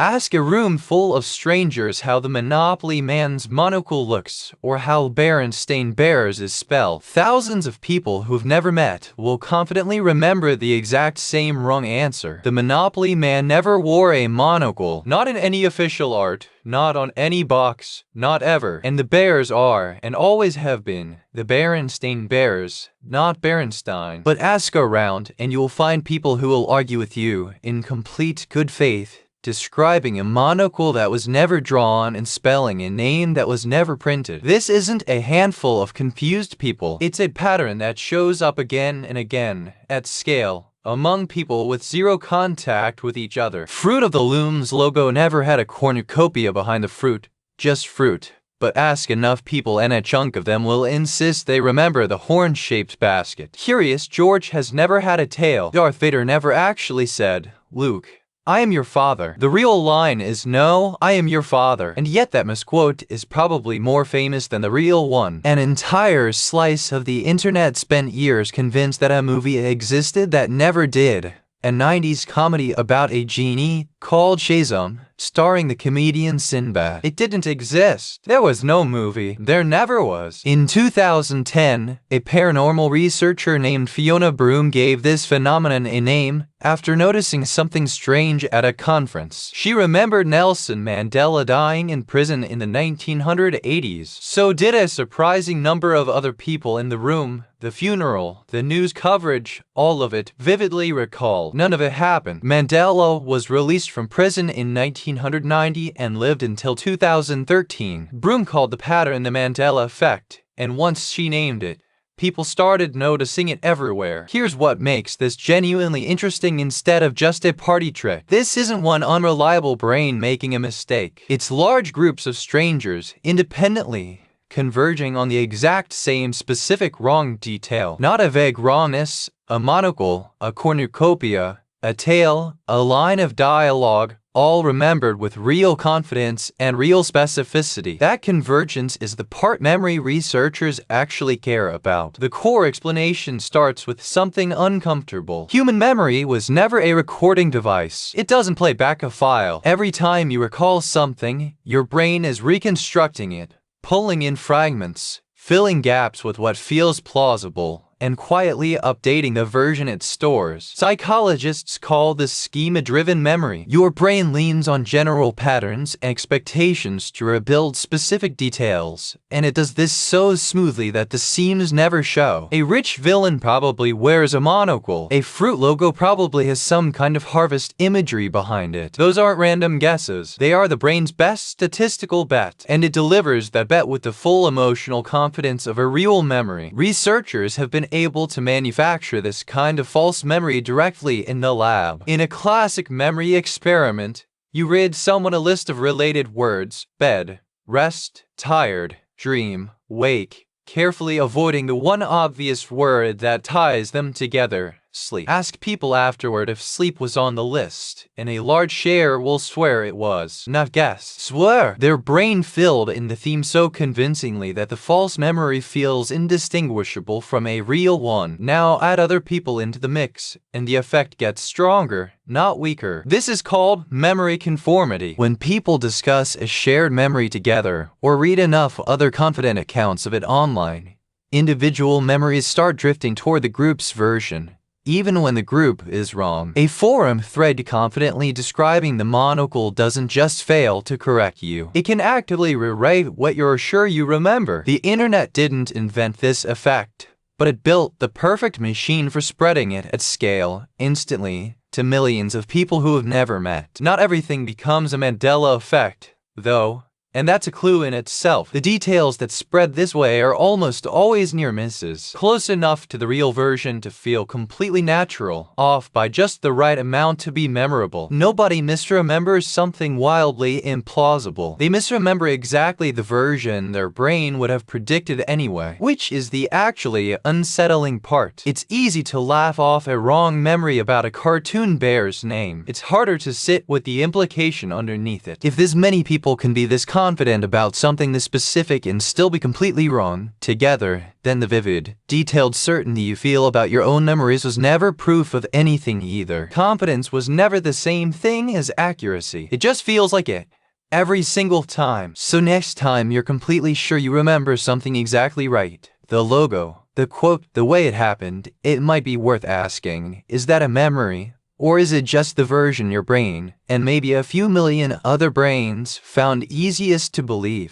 Ask a room full of strangers how the Monopoly man's monocle looks, or how Berenstain Bears is spelled. Thousands of people who've never met will confidently remember the exact same wrong answer. The Monopoly man never wore a monocle, not in any official art, not on any box, not ever. And the Bears are, and always have been, the Berenstain Bears, not Berenstein. But ask around, and you'll find people who will argue with you, in complete good faith, describing a monocle that was never drawn and spelling a name that was never printed. This isn't a handful of confused people. It's a pattern that shows up again and again, at scale, among people with zero contact with each other. Fruit of the Loom's logo never had a cornucopia behind the fruit, just fruit. But ask enough people and a chunk of them will insist they remember the horn-shaped basket. Curious George has never had a tail. Darth Vader never actually said, "Luke, I am your father." The real line is, "No, I am your father." And yet that misquote is probably more famous than the real one. An entire slice of the internet spent years convinced that a movie existed that never did. A 90s comedy about a genie called Shazaam, starring the comedian Sinbad. It didn't exist. There was no movie. There never was. In 2010, a paranormal researcher named Fiona Broome gave this phenomenon a name after noticing something strange at a conference. She remembered Nelson Mandela dying in prison in the 1980s. So did a surprising number of other people in the room. The funeral, the news coverage, all of it vividly recalled. None of it happened. Mandela was released from prison in 1990 and lived until 2013. Broome called the pattern the Mandela effect, and once she named it, people started noticing it everywhere. Here's what makes this genuinely interesting instead of just a party trick. This isn't one unreliable brain making a mistake. It's large groups of strangers, independently, converging on the exact same specific wrong detail. Not a vague wrongness, a monocle, a cornucopia, a tail, a line of dialogue, all remembered with real confidence and real specificity. That convergence is the part memory researchers actually care about. The core explanation starts with something uncomfortable. Human memory was never a recording device. It doesn't play back a file. Every time you recall something, your brain is reconstructing it, pulling in fragments, filling gaps with what feels plausible, and quietly updating the version it stores. Psychologists call this schema-driven memory. Your brain leans on general patterns and expectations to rebuild specific details, and it does this so smoothly that the seams never show. A rich villain probably wears a monocle. A fruit logo probably has some kind of harvest imagery behind it. Those aren't random guesses. They are the brain's best statistical bet, and it delivers that bet with the full emotional confidence of a real memory. Researchers have been able to manufacture this kind of false memory directly in the lab. In a classic memory experiment, you read someone a list of related words: bed, rest, tired, dream, wake, carefully avoiding the one obvious word that ties them together: sleep. Ask people afterward if sleep was on the list, and a large share will swear it was. Not guess, swear. Their brain filled in the theme so convincingly that the false memory feels indistinguishable from a real one. Now add other people into the mix, and the effect gets stronger, not weaker. This is called memory conformity. When people discuss a shared memory together, or read enough other confident accounts of it online, individual memories start drifting toward the group's version, even when the group is wrong. A forum thread confidently describing the monocle doesn't just fail to correct you. It can actively rewrite what you're sure you remember. The internet didn't invent this effect, but it built the perfect machine for spreading it at scale, instantly, to millions of people who have never met. Not everything becomes a Mandela effect, though, and that's a clue in itself. The details that spread this way are almost always near misses, close enough to the real version to feel completely natural, off by just the right amount to be memorable. Nobody misremembers something wildly implausible. They misremember exactly the version their brain would have predicted anyway, which is the actually unsettling part. It's easy to laugh off a wrong memory about a cartoon bear's name. It's harder to sit with the implication underneath it. If this many people can be this confident about something this specific and still be completely wrong together, then the vivid, detailed certainty you feel about your own memories was never proof of anything either. Confidence was never the same thing as accuracy. It just feels like it. Every single time. So next time you're completely sure you remember something exactly right, the logo, the quote, the way it happened, it might be worth asking, is that a memory? Or is it just the version your brain, and maybe a few million other brains, found easiest to believe?